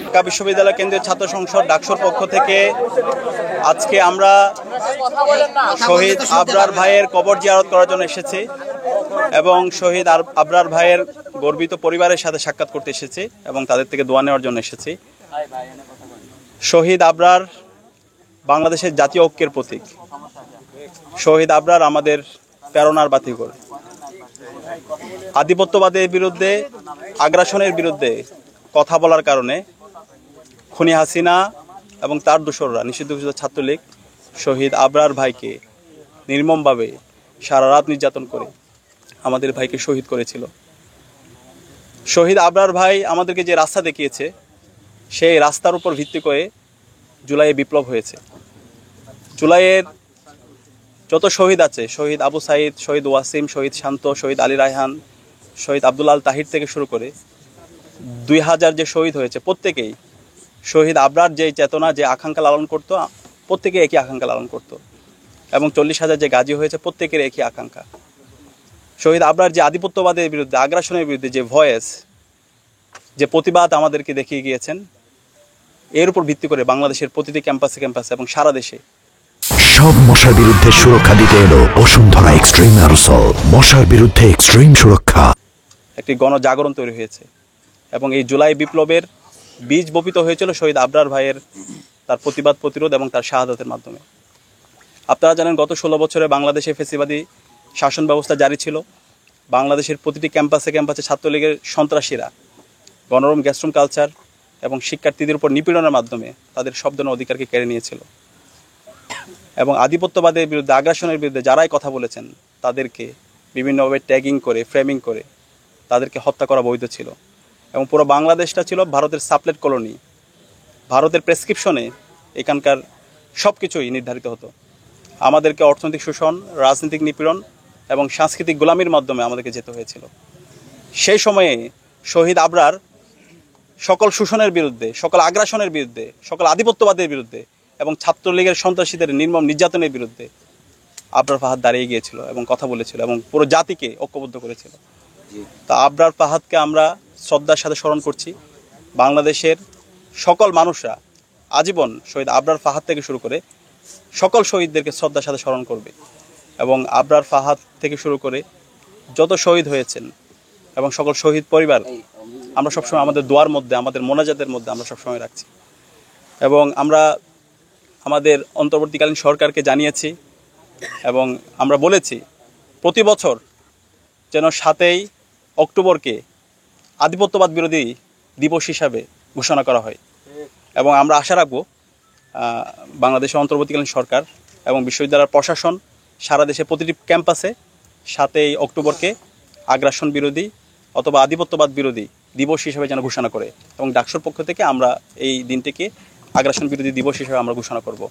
ঢাকা বিশ্ববিদ্যালয় কেন্দ্রীয় ছাত্র সংসদ ডাকসুর পক্ষ থেকে আজকে আমরা শহীদ আবরার ভাইয়ের কবর জিয়ারত করার জন্য এসেছি এবং শহীদ আবরার ভাইয়ের গর্বিত পরিবারের সাথে সাক্ষাৎ করতে এসেছি এবং তাদের থেকে দোয়া নেওয়ার জন্য এসেছি। শহীদ আবরার বাংলাদেশের জাতীয় ঐক্যের প্রতীক। শহীদ আবরার আমাদের প্রেরণার বাতিঘর। আধিপত্যবাদের বিরুদ্ধে, আগ্রাসনের বিরুদ্ধে কথা বলার কারণে খুনি হাসিনা এবং তার দোসররা নিষিদ্ধ ঘোষিত ছাত্রলীগ শহীদ আবরার ভাইকে নির্মমভাবে সারা রাত নির্যাতন করে আমাদের ভাইকে শহীদ করেছিল। শহীদ আবরার ভাই আমাদেরকে যে রাস্তা দেখিয়েছে, সেই রাস্তার উপর ভিত্তি করে জুলাইয়ে বিপ্লব হয়েছে। জুলাইয়ের যত শহীদ আছে, শহীদ আবু সাইদ, শহীদ ওয়াসিম, শহীদ শান্ত, শহীদ আলী রায়হান, শহীদ আব্দুল আল তাহির থেকে শুরু করে 2000 যে শহীদ হয়েছে, প্রত্যেকেই শহীদ আবরার যে চেতনা, যে আকাঙ্ক্ষা লালন করতো, প্রত্যেকে একই আকাঙ্ক্ষা লালন করতো। এবং 40,000 যে গাজী হয়েছে, প্রত্যেকের একই আকাঙ্ক্ষা। শহীদ আবরার যে আধিপত্যবাদের বিরুদ্ধে, আগ্রাসনের বিরুদ্ধে যে ভয়েস, যে প্রতিবাদ আমাদেরকে দেখিয়ে গিয়েছেন, এর উপর ভিত্তি করে বাংলাদেশের প্রতিটি ক্যাম্পাসে ক্যাম্পাসে এবং সারা দেশে সব মশার বিরুদ্ধে সুরক্ষা দিতে এলো বসুন্ধরা এক্সট্রিম অ্যারোসল। মশার বিরুদ্ধে এক্সট্রিম সুরক্ষা। একটি গণজাগরণ তৈরি হয়েছে এবং এই জুলাই বিপ্লবের বীজ বপিত হয়েছিল শহীদ আবরার ভাইয়ের তার প্রতিবাদ, প্রতিরোধ এবং তার শাহাদাতের মাধ্যমে। আপনারা জানেন, গত 16 বছরে বাংলাদেশে ফ্যাসিবাদী শাসন ব্যবস্থা জারি ছিল। বাংলাদেশের প্রতিটি ক্যাম্পাসে ক্যাম্পাসে ছাত্রলীগের সন্ত্রাসীরা গণরুম, গ্যাস্ট্রুম কালচার এবং শিক্ষার্থীদের উপর নিপীড়নের মাধ্যমে তাদের শব্দের অধিকারকে কেড়ে নিয়েছিল। এবং আধিপত্যবাদের বিরুদ্ধে, আগ্রাসনের বিরুদ্ধে যারাই কথা বলেছেন, তাদেরকে বিভিন্নভাবে ট্যাগিং করে, ফ্রেমিং করে তাদেরকে হত্যা করা বৈধ ছিল। এবং পুরো বাংলাদেশটা ছিল ভারতের সাপ্লেট কলোনি। ভারতের প্রেসক্রিপশনে এখানকার সব কিছুই নির্ধারিত হতো। আমাদেরকে অর্থনৈতিক শোষণ, রাজনৈতিক নিপীড়ন এবং সাংস্কৃতিক গোলামির মাধ্যমে আমাদেরকে যেতে হয়েছিল। সেই সময়ে শহীদ আবরার সকল শোষণের বিরুদ্ধে, সকল আগ্রাসনের বিরুদ্ধে, সকল আধিপত্যবাদের বিরুদ্ধে এবং ছাত্রলীগের সন্ত্রাসীদের নির্মম নির্যাতনের বিরুদ্ধে আবরার ফাহাদ দাঁড়িয়ে গিয়েছিল এবং কথা বলেছিল এবং পুরো জাতিকে ঐক্যবদ্ধ করেছিল। তা আবরার ফাহাদকে আমরা শ্রদ্ধার সাথে স্মরণ করছি। বাংলাদেশের সকল মানুষরা আজীবন শহীদ আবরার ফাহাদ থেকে শুরু করে সকল শহীদদেরকে শ্রদ্ধার সাথে স্মরণ করবে। এবং আবরার ফাহাদ থেকে শুরু করে যত শহীদ হয়েছেন এবং সকল শহীদ পরিবার আমরা সবসময় আমাদের দোয়ার মধ্যে, আমাদের মোনাজাতের মধ্যে আমরা সবসময় রাখছি। এবং আমরা আমাদের অন্তর্বর্তীকালীন সরকারকে জানিয়েছি এবং আমরা বলেছি প্রতি বছর যেন 7ই অক্টোবরকে আধিপত্যবাদ বিরোধী দিবস হিসাবে ঘোষণা করা হয়। এবং আমরা আশা রাখব বাংলাদেশের অন্তর্বর্তীকালীন সরকার এবং বিশ্ববিদ্যালয়ের প্রশাসন সারা দেশে প্রতিটি ক্যাম্পাসে 7ই অক্টোবরকে আগ্রাসন বিরোধী অথবা আধিপত্যবাদ বিরোধী দিবস হিসেবে যেন ঘোষণা করে। এবং ডাকসুর পক্ষ থেকে আমরা এই দিনটিকে আগ্রাসন বিরোধী দিবস হিসেবে আমরা ঘোষণা করব।